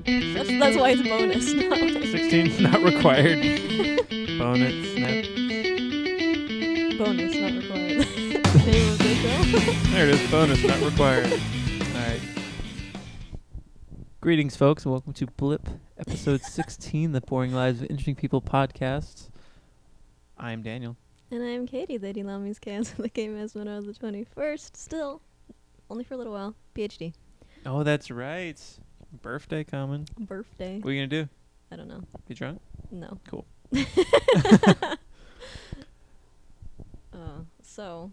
That's why it's bonus. Not like 16 not required. Bonus. Snap. bonus, not required. Name of the show. There it is. Bonus not required. All right. Greetings, folks, and welcome to BLIP, episode 16, the Boring Lives of Interesting People podcast. I'm Daniel. And I'm Katie, Lady Laumes, Kaos, the game Mezmiro the 21st. Still, only for a little while. PhD. Oh, that's right. Birthday coming. Birthday. What are you going to do? I don't know. Be drunk? No. Cool. So,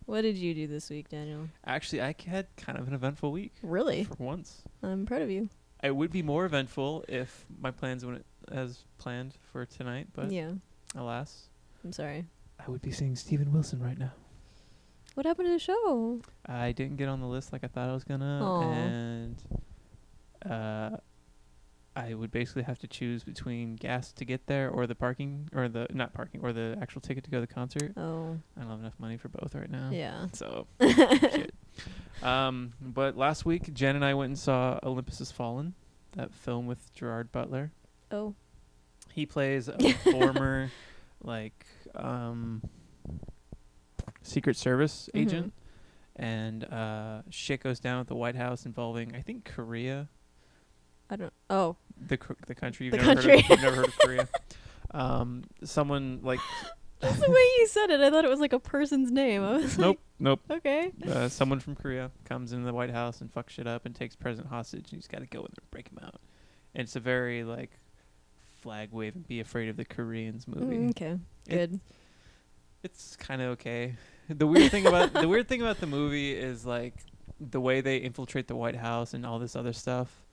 what did you do this week, Daniel? Actually, I had kind of an eventful week. Really? For once. I'm proud of you. It would be more eventful if my plans went as planned for tonight, but Yeah. alas, I'm sorry. I would be seeing Steven Wilson right now. What happened to the show? I didn't get on the list like I thought I was gonna, Aw. and I would basically have to choose between gas to get there or the parking, or the not parking, or the actual ticket to go to the concert. Oh. I don't have enough money for both right now. Yeah. So, shit. But last week, Jen and I went and saw Olympus Has Fallen, that film with Gerard Butler. Oh. He plays a former, Secret Service agent, and shit goes down at the White House involving, I think, Korea. I don't. Oh. The country. You've The never country. You've never heard of Korea. Someone like. That's the way you said it. I thought it was like a person's name. I was Nope. like, okay. Someone from Korea comes into the White House and fucks shit up and takes president hostage, and he's got to go in there and break him out. And it's a very flag wave and be afraid of the Koreans movie. Okay. Good. It's kind of okay. The weird thing about the movie is the way they infiltrate the White House and all this other stuff.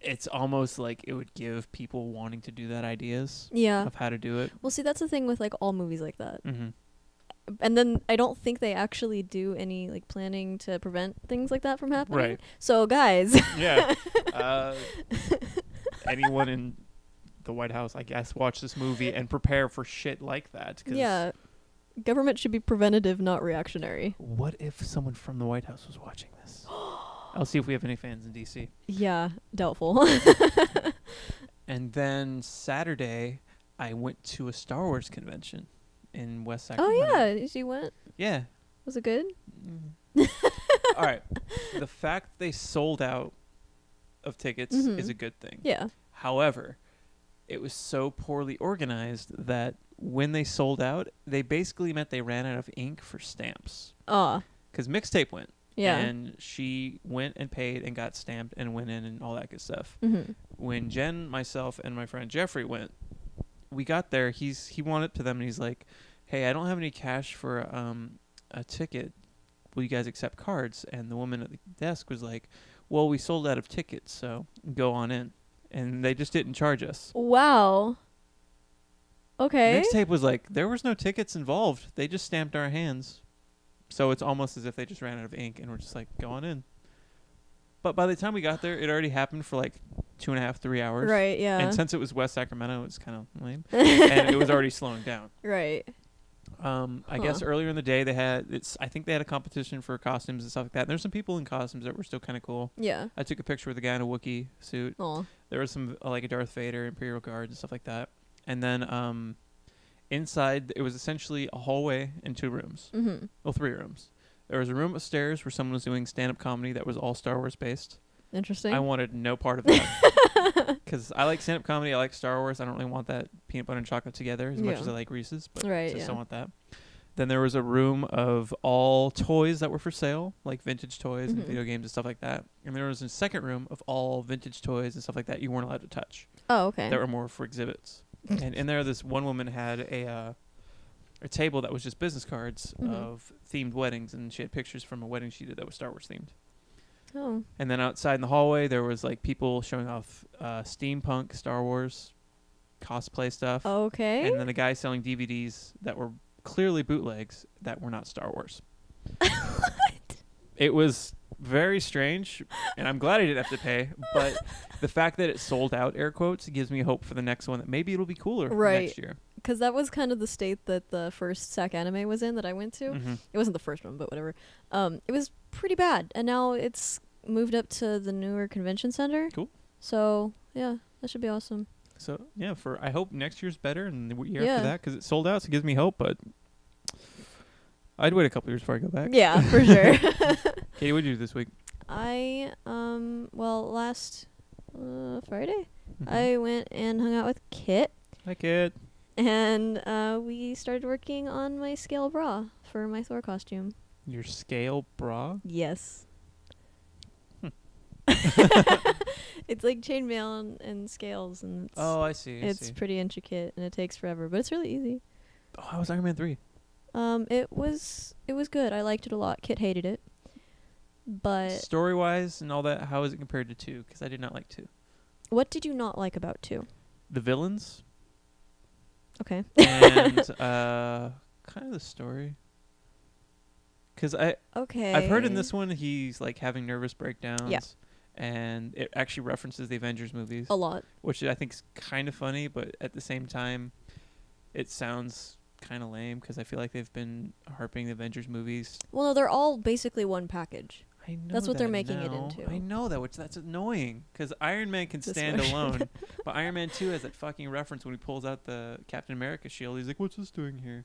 It's almost like it would give people wanting to do that ideas Yeah. of how to do it. Well, see, that's the thing with all movies like that. Mm-hmm. And then I don't think they actually do any planning to prevent things like that from happening. Right. So, guys. Yeah. Anyone in the White House, I guess, watch this movie and prepare for shit like that. 'Cause Yeah. Government should be preventative, not reactionary. what if someone from the White House was watching this? I'll see if we have any fans in D.C. Yeah. Doubtful. And then Saturday, I went to a Star Wars convention in West Sacramento. Oh, yeah. You went? Yeah. Was it good? All right. The fact they sold out of tickets is a good thing. Yeah. However, it was so poorly organized that when they sold out, they basically meant they ran out of ink for stamps. Because Mixtape went. Yeah. And she went and paid and got stamped and went in and all that good stuff. Mm-hmm. When Jen, myself, and my friend Jeffrey went, we got there. He went up to them and he's like, "Hey, I don't have any cash for a ticket. Will you guys accept cards?" And the woman at the desk was like, "Well, we sold out of tickets, so go on in." And they just didn't charge us. Wow. Okay. Mixtape was like, there was no tickets involved. They just stamped our hands. So it's almost as if they just ran out of ink and we're just like, go on in. But by the time we got there, it already happened for 2.5, 3 hours. Right, yeah. And since it was West Sacramento, it was kind of lame. And it was already slowing down. Right. I guess earlier in the day I think they had a competition for costumes and stuff like that. And there's some people in costumes that were still kind of cool. Yeah. I took a picture with a guy in a Wookiee suit. Aw. There was some a Darth Vader, Imperial Guard, and stuff like that. And then inside, it was essentially a hallway and 2 rooms. Mm-hmm. Well, 3 rooms. There was a room upstairs where someone was doing stand-up comedy that was all Star Wars based. Interesting. I wanted no part of that. Because I like stand-up comedy, I like Star Wars. I don't really want that peanut butter and chocolate together as much as I like Reese's. But Right, I just yeah. don't want that. Then there was a room of all toys that were for sale, like vintage toys and video games and stuff like that. And there was a second room of all vintage toys and stuff like that you weren't allowed to touch. Oh, okay. That were more for exhibits. And in there, this one woman had a table that was just business cards of themed weddings, and she had pictures from a wedding she did that was Star Wars themed. Oh. And then outside in the hallway, there was people showing off steampunk Star Wars cosplay stuff. Okay. And then a guy selling DVDs that were clearly bootlegs that were not Star Wars. What? It was very strange, and I'm glad I didn't have to pay, but the fact that it sold out, air quotes, gives me hope for the next one that maybe it'll be cooler next year. Because that was kind of the state that the first SAC anime was in that I went to. It wasn't the first one, but whatever. It was pretty bad, and now it's moved up to the newer convention center. Cool. So yeah, that should be awesome. So yeah, I hope next year's better and the year Yeah. after that, because it sold out, so it gives me hope. But I'd wait a couple years before I go back. Yeah, for sure. Katie, what did you do this week? Last Friday, Mhm. I went and hung out with Kit, Hi, kid. and we started working on my scale bra for my Thor costume. Your scale bra? Yes. It's like chainmail and scales, and it's Oh, I see. it's pretty intricate, and it takes forever, but it's really easy. Oh, how was Iron Man 3? It was good. I liked it a lot. Kit hated it, but Story-wise and all that, how is it compared to 2? Because I did not like 2. what did you not like about 2? The villains Okay. and kind of the story. Because Okay. I've heard in this one he's like having nervous breakdowns. Yeah. And it actually references the Avengers movies. A lot. Which I think is kind of funny, but at the same time, it sounds kind of lame because I feel like they've been harping the Avengers movies. Well, no, they're all basically one package. I know That's what they're that making it now. into. I know that, which that's annoying because Iron Man can This stand version. alone, but Iron Man 2 has that fucking reference when he pulls out the Captain America shield. He's like, "What's this doing here?"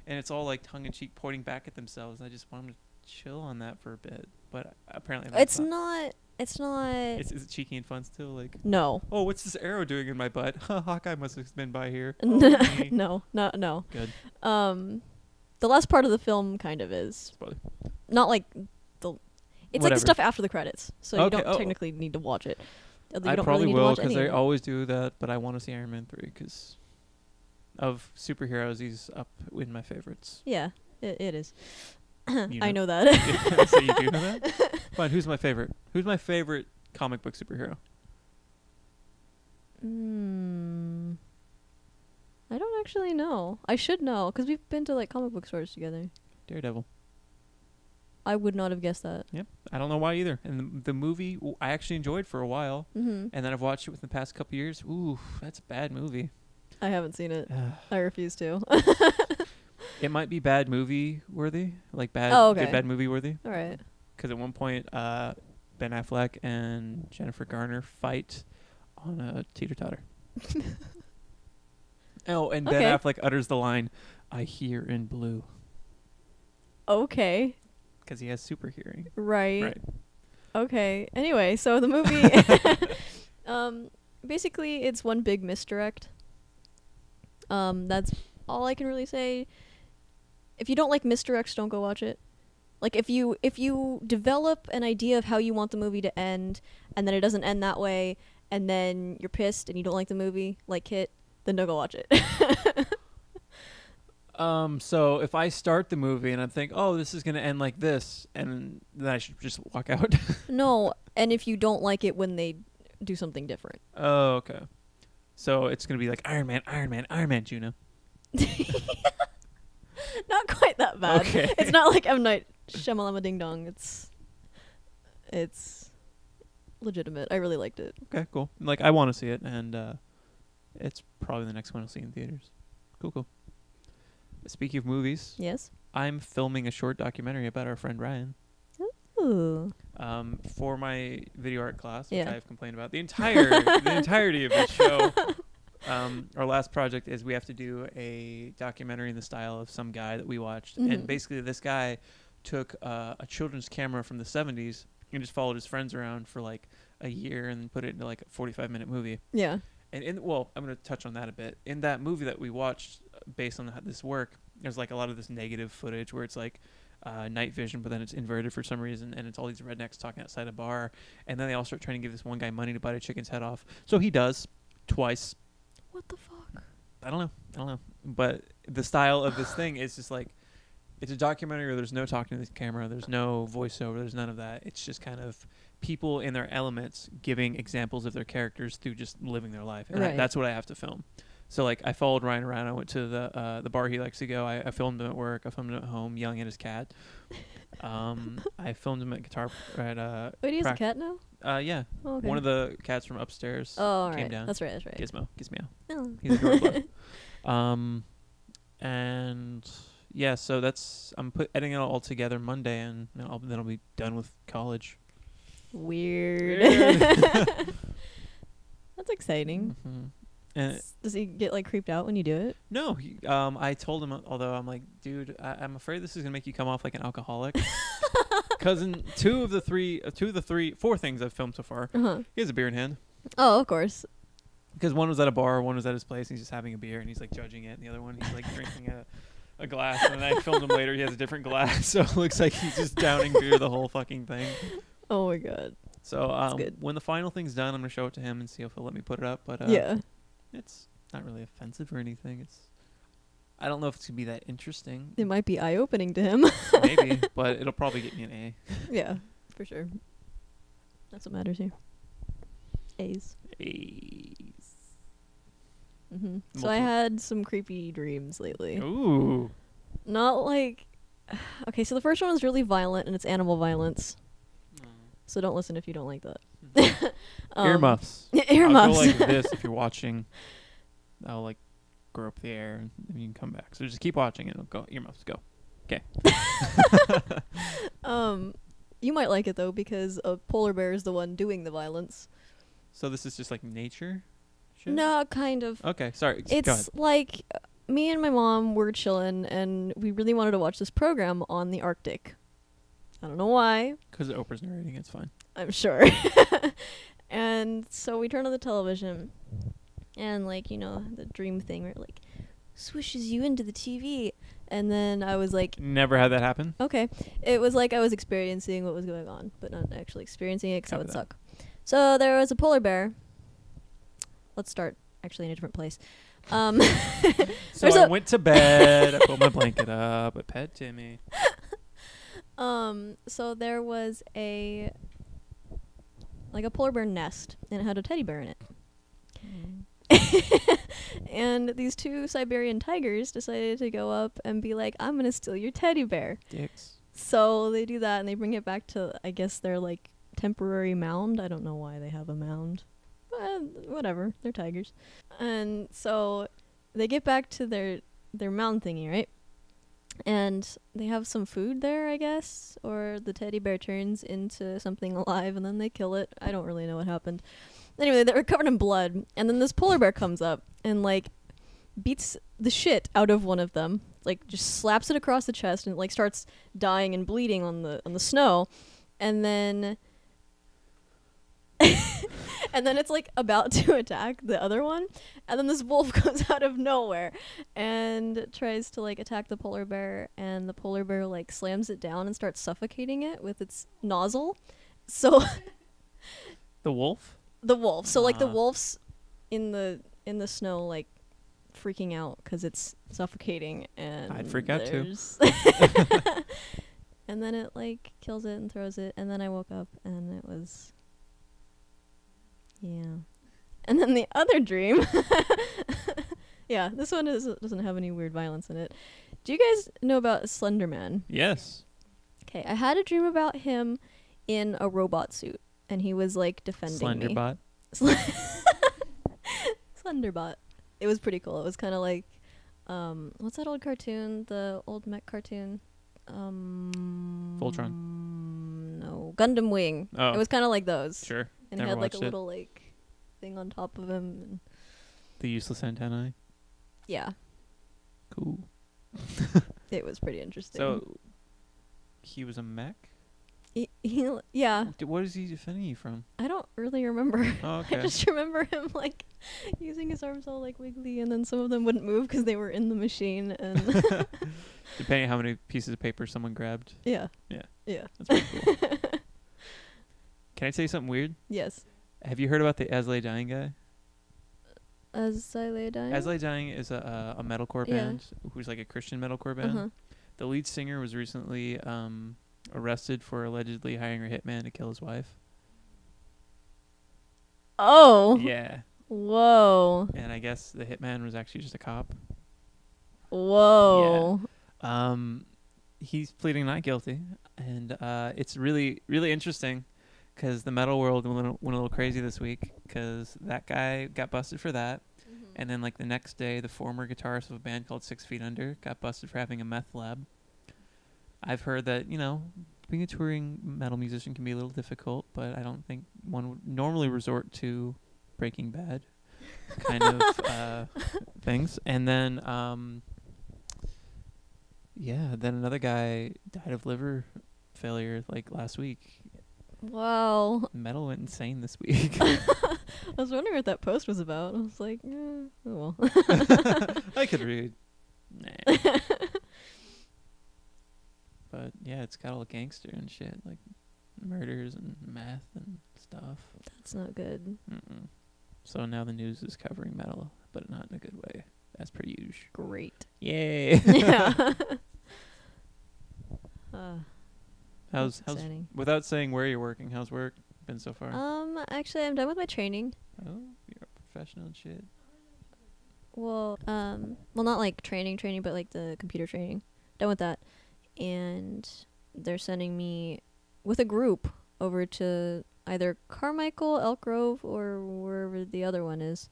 And it's all like tongue in cheek, pointing back at themselves. I just want them to chill on that for a bit, but apparently It's not. Is it cheeky and fun still? Like, No. oh, what's this arrow doing in my butt? Hawkeye must have been by here. Oh, me. No. No. Good. The last part of the film kind of is Spoiler. not like the. It's like Whatever. the stuff after the credits, so you Okay, don't oh. technically need to watch it. You I don't probably really need will to watch because any they of it. always do that, but I want to see Iron Man 3 because of superheroes. He's up in my favorites. Yeah, it is. You I know that. So you do know that? Fine. Who's my favorite? Who's my favorite comic book superhero? I don't actually know. I should know because we've been to like comic book stores together. Daredevil. I would not have guessed that. Yep. I don't know why either. And the movie I actually enjoyed for a while, Mm-hmm. and then I've watched it within the past couple years. Ooh, that's a bad movie. I haven't seen it. I refuse to. It might be bad movie worthy, like bad, Oh, okay. good bad movie worthy. All right. Because at one point, Ben Affleck and Jennifer Garner fight on a teeter-totter. Oh, and Ben Okay. Affleck utters the line, "I hear in blue," Okay. because he has super hearing. Right. Right. Okay. Anyway, so the movie, basically, it's one big misdirect. That's all I can really say. If you don't like misdirects, don't go watch it. Like if you develop an idea of how you want the movie to end, and then it doesn't end that way, and then you're pissed and you don't like the movie, like Kit, then don't go watch it. So if I start the movie and I think, oh, this is gonna end like this, and then I should just walk out. No, and if you don't like it when they do something different. Oh, okay. So it's gonna be like Iron Man, Juno. Not quite that bad. Okay. It's not like M. Night Shyamalama Ding Dong. It's legitimate. I really liked it. Okay, cool. Like I want to see it, and it's probably the next one I'll see in theaters. Cool. Speaking of movies, Yes. I'm filming a short documentary about our friend Ryan. Ooh. For my video art class, which Yeah. I've complained about the entirety of the show. Our last project is we have to do a documentary in the style of some guy that we watched, Mhm. and basically this guy took a children's camera from the 70s and just followed his friends around for like a year and then put it into like a 45-minute movie. Yeah. And I'm going to touch on that a bit. In that movie that we watched, based on this work, there's like a lot of this negative footage where it's like night vision, but then it's inverted for some reason, and it's all these rednecks talking outside a bar, and then they all start trying to give this one guy money to bite a chicken's head off. So he does twice. What the fuck? I don't know. But the style of this thing is just like, it's a documentary where there's no talking to the camera, there's no voiceover, there's none of that. It's just kind of people in their elements giving examples of their characters through just living their life. And Right. that's what I have to film. So like I followed Ryan around. I went to the bar he likes to go. I filmed him at work. I filmed him at home yelling at his cat. I filmed him at guitar at Wait, he has a cat now? yeah. Oh, okay. One of the cats from upstairs Oh, all came right. down. That's right. Gizmo. Oh. He's adorable. And yeah, so I'm editing it all together Monday, and then I'll be done with college. Weird. That's exciting. Mm-hmm. And Does he get like creeped out when you do it? no, I told him, although I'm like, dude, I'm afraid this is gonna make you come off like an alcoholic. Because in two of the four things I've filmed so far, he has a beer in hand. Oh, of course. Because one was at a bar, one was at his place, and he's just having a beer, and he's like judging it. And the other one, he's like drinking a glass. And then I filmed him later, he has a different glass, so it looks like he's just downing beer the whole fucking thing. Oh my god. So when the final thing's done, I'm gonna show it to him and see if he'll let me put it up. But yeah. It's not really offensive or anything. I don't know if it's gonna be that interesting. It might be eye-opening to him. Maybe, but it'll probably get me an A. Yeah, for sure. That's what matters here. A's. Mm-hmm. So I had some creepy dreams lately. Ooh. Not like... Okay, so the first one was really violent, and it's animal violence. So don't listen if you don't like that. Earmuffs. Earmuffs. I'll go like this if you're watching. I'll like grow up the air and then you can come back. So just keep watching and it'll go. Earmuffs, go. Okay. You might like it though because a polar bear is the one doing the violence. So this is just like nature shit? No, kind of. Okay, sorry. Go ahead. It's like me and my mom were chilling and we really wanted to watch this program on the Arctic. I don't know why. Because Oprah's narrating, it's fine. I'm sure. And so we turn on the television and like, you know, the dream thing where it like swishes you into the TV. And then I was like... Never had that happen? Okay. It was like I was experiencing what was going on, but not actually experiencing it because that would suck. So there was a polar bear. Let's start actually in a different place. So I went to bed. I put my blanket up. I pet Timmy. So there was a polar bear nest, and it had a teddy bear in it. And these two Siberian tigers decided to go up and be like, I'm gonna steal your teddy bear. Dicks. So they do that, and they bring it back to, I guess, their like temporary mound. I don't know why they have a mound, but whatever, they're tigers. And so they get back to their mound thingy, right? And they have some food there, I guess, or the teddy bear turns into something alive and then they kill it. I don't really know what happened. Anyway, they were covered in blood, and then this polar bear comes up and like beats the shit out of one of them, like just slaps it across the chest and like starts dying and bleeding on the snow, and then and then it's like about to attack the other one, and then this wolf comes out of nowhere and tries to like attack the polar bear, and the polar bear like slams it down and starts suffocating it with its nozzle. So the wolf? The wolf. So like the wolf's in the snow like freaking out because it's suffocating, and I'd freak out too. And then it like kills it and throws it, and then I woke up and it was... Yeah. And then the other dream... Yeah, this one doesn't have any weird violence in it. Do you guys know about Slender Man? Yes. Okay, I had a dream about him in a robot suit, and he was like defending me. Slenderbot. Slenderbot. It was pretty cool. It was kind of like, what's that old cartoon? The old mech cartoon? Voltron. No, Gundam Wing. Oh. It was kind of like those. Sure. And he had like a little like thing on top of him. And the useless antennae. yeah. Cool. It was pretty interesting. So, he was a mech? Yeah. What is he defending you from? I don't really remember. Oh, okay. I just remember him like using his arms all like wiggly, and then some of them wouldn't move because they were in the machine. And depending on how many pieces of paper someone grabbed. Yeah. Yeah. Yeah. That's pretty cool. Can I tell you something weird? Yes. Have you heard about the As Lay Dying guy? As I Lay Dying? As Lay Dying is a metalcore band who's like a Christian metalcore band. Uh-huh. The lead singer was recently arrested for allegedly hiring a hitman to kill his wife. Oh. Yeah. Whoa. And I guess the hitman was actually just a cop. Whoa. Yeah. He's pleading not guilty, and it's really, really interesting because the metal world went a little crazy this week because that guy got busted for that. Mm-hmm. And then like the next day, the former guitarist of a band called 6 Feet Under got busted for having a meth lab. I've heard that, you know, being a touring metal musician can be a little difficult, but I don't think one would normally resort to Breaking Bad kind of things. And then, then another guy died of liver failure like last week. Wow. Metal went insane this week. I was wondering what that post was about. I was like, oh well. I could read. Nah. But yeah, it's got all gangster and shit, like murders and meth and stuff. That's not good. Mm-mm. So now the news is covering metal, but not in a good way. As per usual. Great. Yay. Yeah. how's exciting. Without saying where you're working, how's work been so far? Actually, I'm done with my training. Oh, you're a professional and shit. Well, not like training, but like the computer training. Done with that. And they're sending me with a group over to either Carmichael, Elk Grove, or wherever the other one is.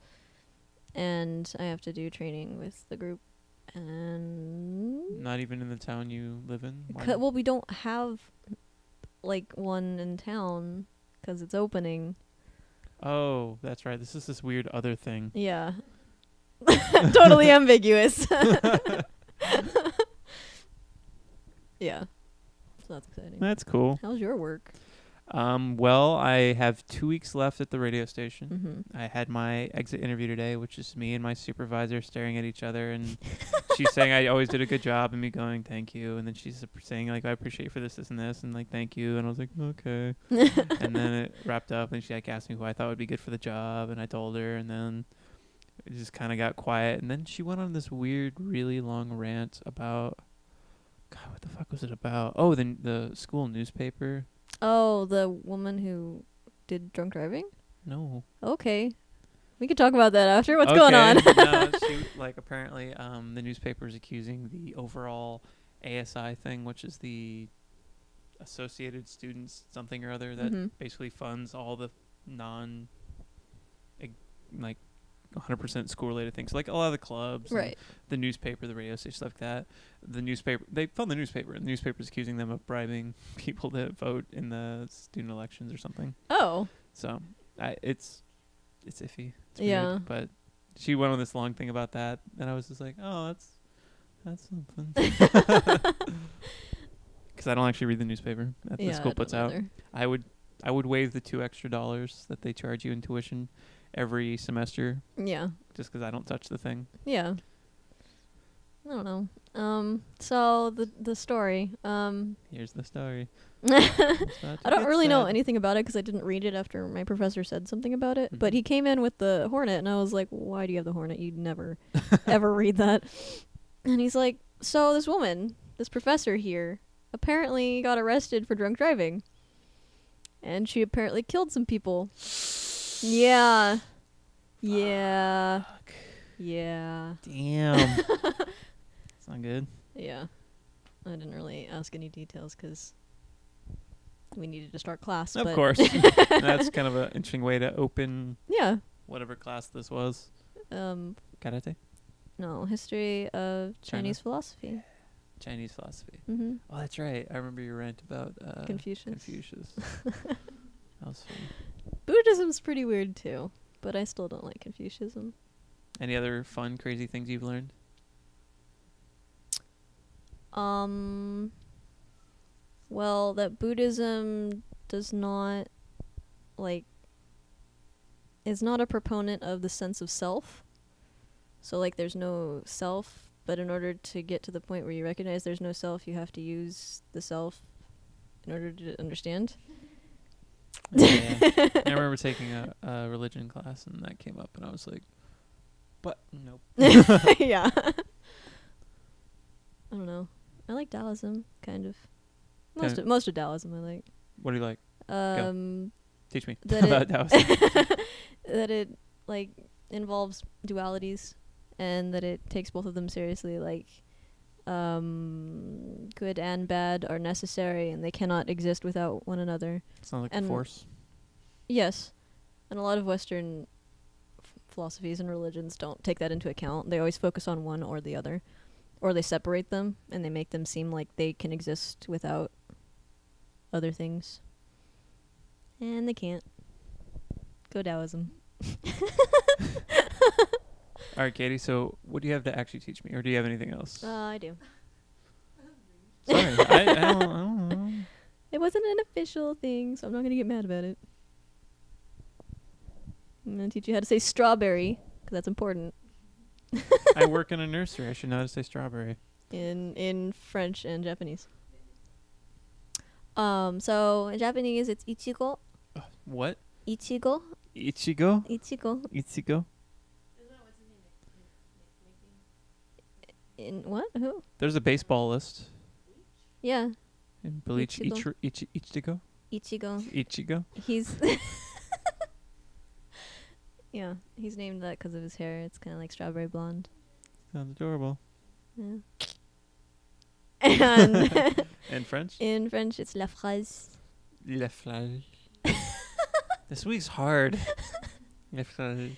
And I have to do training with the group. And Not even in the town you live in? well, we don't have like one in town because it's opening. Oh, that's right. This is this weird other thing. Yeah. Totally ambiguous. Yeah. So that's exciting. That's cool. How's your work? Well, I have 2 weeks left at the radio station. Mm-hmm. I had my exit interview today, which is me and my supervisor staring at each other, and she's saying I always did a good job, and me going, thank you, and then she's saying, like, I appreciate you for this, and this, and, like, thank you, and I was like, okay. And then it wrapped up, and she, like, asked me who I thought would be good for the job, and I told her, and then it just kind of got quiet, and then she went on this weird, really long rant about, God, what the fuck was it about? Oh, the school newspaper. Oh, the woman who did drunk driving? No. Okay. We can talk about that after. What's going on? No, she, like, apparently the newspaper is accusing the overall ASI thing, which is the Associated Students something or other that basically funds all the non, like, 100% school-related things, like a lot of the clubs, right? The newspaper, the radio station, stuff like that. The newspaper, they fund the newspaper, and the newspaper is accusing them of bribing people to vote in the student elections or something. Oh. So, it's iffy. It's yeah. weird, but she went on this long thing about that, and I was just like, oh, that's something. Because I don't actually read the newspaper that the school puts out. I would waive the $2 extra that they charge you in tuition every semester. Yeah. Just because I don't touch the thing. Yeah. I don't know. So the story. Here's the story. I don't really know anything about it because I didn't read it after my professor said something about it. But he came in with the Hornet, and I was like, why do you have the Hornet? You'd never, ever read that. And he's like, so this woman, this professor here, apparently got arrested for drunk driving. And she apparently killed some people. Yeah. Yeah. Fuck. Yeah. Damn. It's not good. Yeah. I didn't really ask any details because we needed to start class. Of but course. That's kind of an interesting way to open whatever class this was. Karate? No, history of Chinese philosophy. Yeah. Chinese philosophy. Mm-hmm. Oh, that's right. I remember your rant about Confucius. That was funny. Buddhism's pretty weird too, but I still don't like Confucianism. Any other fun, crazy things you've learned? Well, that Buddhism does not, is not a proponent of the sense of self. So, there's no self, but in order to get to the point where you recognize there's no self, you have to use the self in order to understand. Yeah. I remember taking a religion class, and that came up, and I was like, but nope. Yeah. I don't know. I like Taoism, kind of. Most of Taoism I like. What do you like? Teach me about Taoism. That it involves dualities, and that it takes both of them seriously. Good and bad are necessary, and they cannot exist without one another. Sounds like a force. Yes, and a lot of Western philosophies and religions don't take that into account. They always focus on one or the other, or they separate them and they make them seem like they can exist without other things, and they can't. Go Taoism. All right, Katie. So, what do you have to actually teach me, or do you have anything else? I do. Sorry, I don't know. It wasn't an official thing, so I'm not gonna get mad about it. I'm gonna teach you how to say strawberry, because that's important I work in a nursery. I should know how to say strawberry. in French and Japanese. So in Japanese it's ichigo, What? ichigo, Ichigo? ichigo. Ichigo? In what? Who? There's a baseball list. Yeah, In Bleach, Ichigo. Ichigo? ichigo. Ichigo? He's yeah, he's named that because of his hair. It's kind of like strawberry blonde. Sounds adorable. Yeah. And In French? in French, it's la fraise. Le flage. This week's hard. Le flage.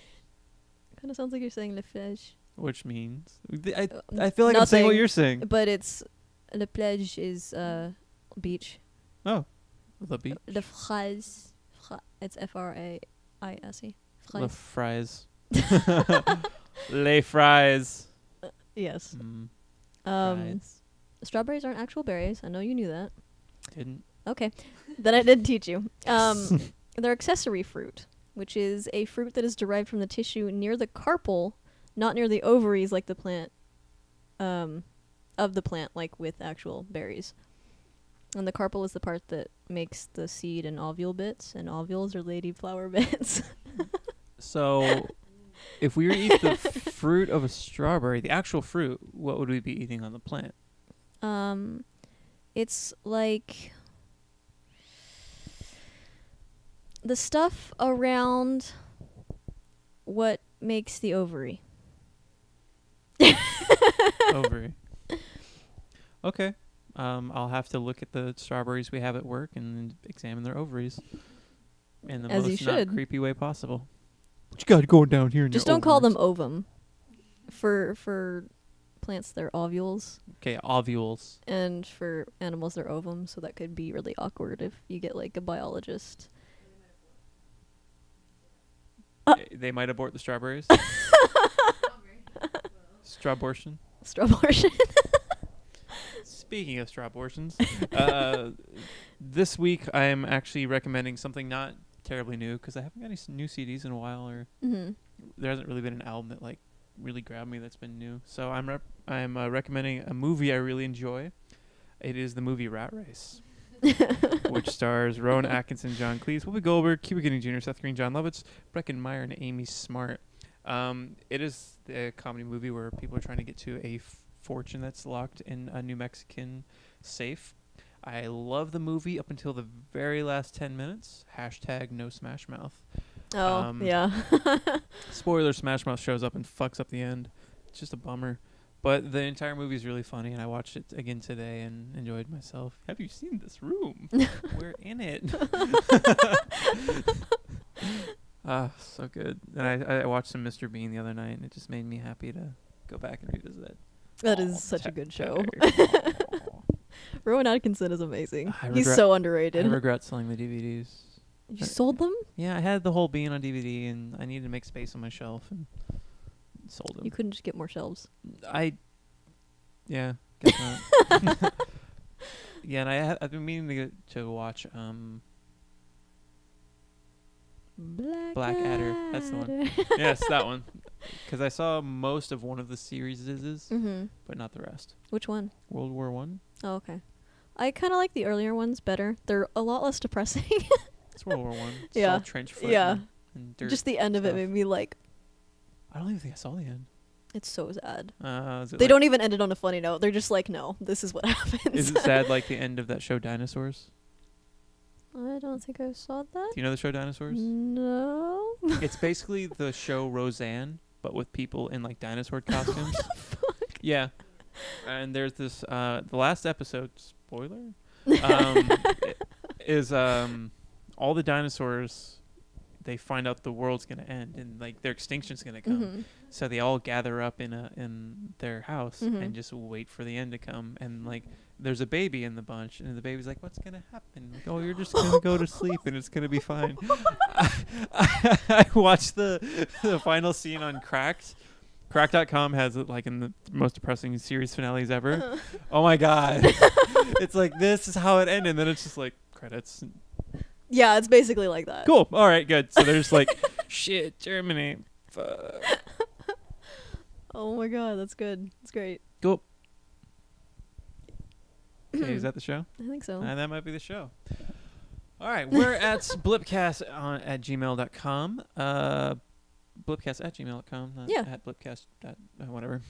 Kind of sounds like you're saying le flage, Which means... I feel like I'm saying what nothing. you're saying. but it's le plage is beach. Oh. The beach. Le fraise, it's FRAISE. Le Fraise. fries. Les fries. Yes. Mm, Um, fries. strawberries aren't actual berries. I know you knew that. Didn't. Okay, then I did teach you. They're accessory fruit, which is a fruit that is derived from the tissue near the carpel, not near the ovaries like the plant, of the plant, like with actual berries. And the carpel is the part that makes the seed and ovule bits, and ovules are lady flower bits. So, if we were to eat the fruit of a strawberry, the actual fruit, what would we be eating on the plant? It's like the stuff around what makes the ovary. Ovary. Okay. I'll have to look at the strawberries we have at work and examine their ovaries in the As you most not should. creepy way possible. What you got going down here in Just your don't call them ovaries? ovum. For plants, they're ovules, Okay, ovules. and for animals, they're ovum. So that could be really awkward if you get like a biologist. They might abort the strawberries. Strawbortion. Strawbortion. Speaking of strawbortions, this week I am actually recommending something not terribly new because I haven't got any new CDs in a while, or Mm-hmm. there hasn't really been an album that like really grabbed me that's been new. So I'm recommending a movie I really enjoy. It is the movie Rat Race, which stars Rowan Atkinson, John Cleese, Whoopi Goldberg, Cuba Gooding Jr., Seth Green, John Lovitz, Breckin Meyer, and Amy Smart. It is a comedy movie where people are trying to get to a fortune that's locked in a New Mexican safe. I love the movie up until the very last 10 minutes. # no Smash Mouth. Oh, yeah. Spoiler, Smash Mouth shows up and fucks up the end. It's just a bummer. But the entire movie is really funny, and I watched it again today and enjoyed myself. Have you seen this room? We're in it. So good. And I watched some Mr. Bean the other night, and it just made me happy to go back and revisit it. That is such a good show. Aw. Rowan Atkinson is amazing. I He's regret- so I underrated. regret selling the DVDs. You sold them? Yeah, I had the whole Bean on DVD, and I needed to make space on my shelf, and sold them. You couldn't just get more shelves. Yeah, guess not. Yeah, and I've been meaning to watch Blackadder. That's the one. Yes, that one. Because I saw most of one of the series, Mm-hmm. but not the rest. Which one? World War One. Oh, okay. I kind of like the earlier ones better. They're a lot less depressing. It's World War One. It's Yeah. all trench foot. Yeah. And dirt. Just the end of it stuff. made me like, I don't even think I saw the end. it's so sad. Is it They like- don't even end it on a funny note. They're just like, no, this is what happens. Is it sad like the end of that show Dinosaurs? I don't think I saw that. Do you know the show Dinosaurs? No. It's basically the show Roseanne, but with people in like dinosaur costumes. Yeah. And there's this the last episode, spoiler, is all the dinosaurs they find out the world's gonna end and like their extinction's gonna come. Mm-hmm. So they all gather up in their house Mhm. and just wait for the end to come. And like there's a baby in the bunch, and the baby's like, "What's gonna happen?" Like, "Oh, you're just gonna go to sleep, and it's gonna be fine." I watched the final scene on Cracked. Crack.com has it like in the most depressing series finales ever. Oh my god. It's like, this is how it ended, and then it's just like credits. Yeah, it's basically like that. Cool. All right, good. So there's like shit, Germany. Fuck. Oh my god, that's good. That's great. Cool. Okay, is that the show? I think so. And that might be the show. All right, we're at BLIPcast at gmail.com. BLIPcast at gmail.com. Not Yeah. At BLIPcast. Whatever.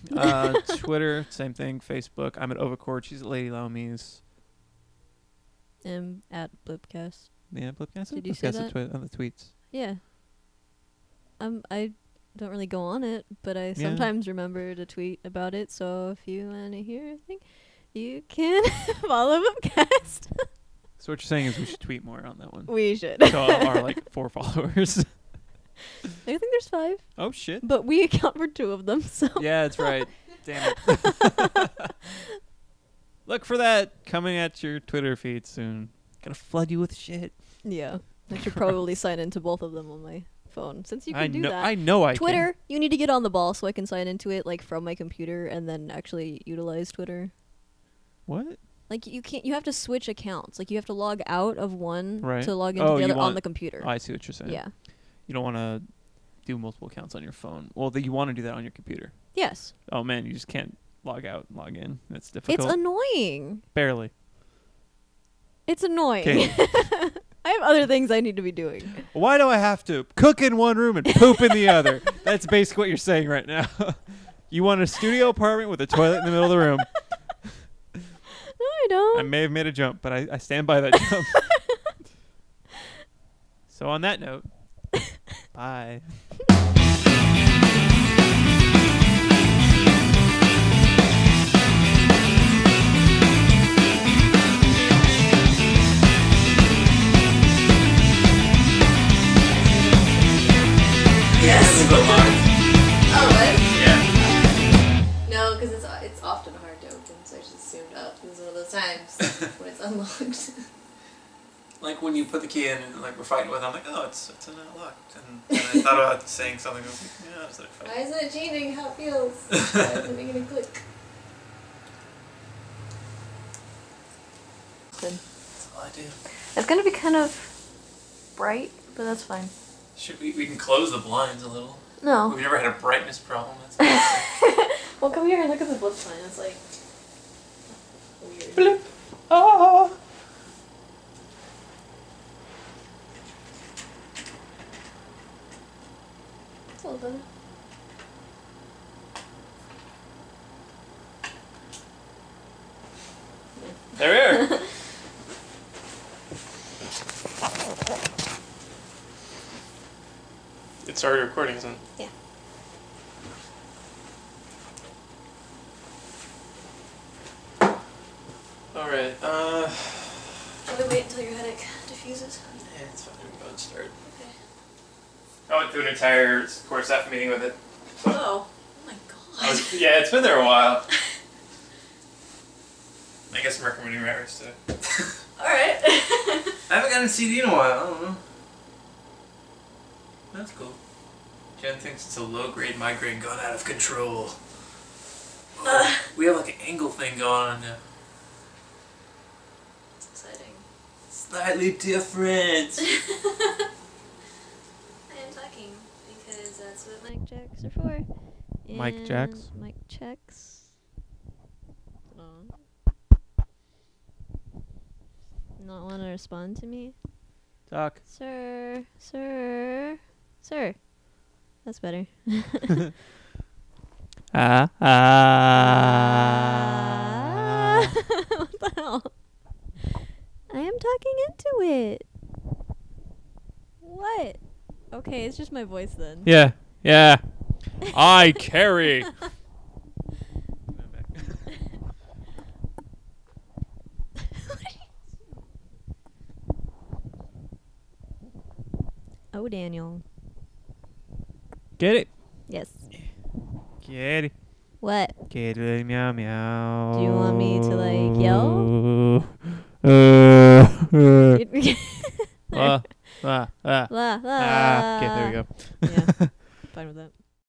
Twitter, same thing. Facebook. I'm at Overcord. She's at Lady Laumes. At BLIPcast. Yeah, BLIPcast. Did you say that? On the tweets. Yeah. I don't really go on it, but I Yeah. sometimes remember to tweet about it. So if you want to hear anything, you can follow BLIPcast. So what you're saying is we should tweet more on that one. We should. So our like 4 followers. I think there's 5, Oh shit. but we account for 2 of them. So Yeah, that's right. Damn it. Look for that coming at your Twitter feed soon. Gonna flood you with shit. yeah, I should probably sign into both of them on my phone since you can do that. I know I Twitter, can. you need to get on the ball so I can sign into it like from my computer and then actually utilize Twitter. What? Like you can't. You have to switch accounts. Like you have to log out of one Right. to log into Oh, the you other on want- the computer. Oh, I see what you're saying. Yeah. You don't want to do multiple accounts on your phone. Well, you want to do that on your computer. Yes. Oh man, you just can't log out and log in. That's difficult. It's annoying. Barely. It's annoying. 'Kay. I have other things I need to be doing. Why do I have to cook in one room and poop in the other? That's basically what you're saying right now. You want a studio apartment with a toilet in the middle of the room. No, I don't. I may have made a jump, but I stand by that jump. So on that note, bye. Yes. Oh, what? Yeah. No, because it's often hard to open, so I just assumed up. It was one of those times when it's unlocked. Like when you put the key in and like we're fighting with it, I'm like, oh, it's not locked. And I thought about saying something. I was like, yeah, it's not Why fighting. isn't it changing how it feels? Why isn't it making a click? That's all I do. It's gonna be kind of bright, but that's fine. Should we can close the blinds a little. No. We've never had a brightness problem. That's Well, come here and look at the blip sign. It's like weird. Blip. Ah. It's a little better. there we are. It's already recording, isn't it? Yeah. Alright, Probably wait until your headache diffuses. yeah, it's fine. We can go and start. Okay. I went through an entire core staff meeting with it. Oh my god. Yeah, it's been there a while. I guess I'm recommending writers too. Alright. I haven't gotten a CD in a while. I don't know. That's cool. Jen thinks it's a low-grade migraine gone out of control. We have like an angle thing going on now. It's exciting. Slightly different. I am talking because that's what mic checks are for. Mic checks? Mic checks. Not want to respond to me? Talk. Sir. That's better. Ah. What the hell? I am talking into it. What? Okay, it's just my voice then. Yeah. Yeah. I carry. Go, Daniel. Get it. Yes. Get it. What? Get it. Meow meow. Do you want me to, like, yell? Ah, ah, ah. La, la. Ah, okay, there we go. Yeah. Fine with that.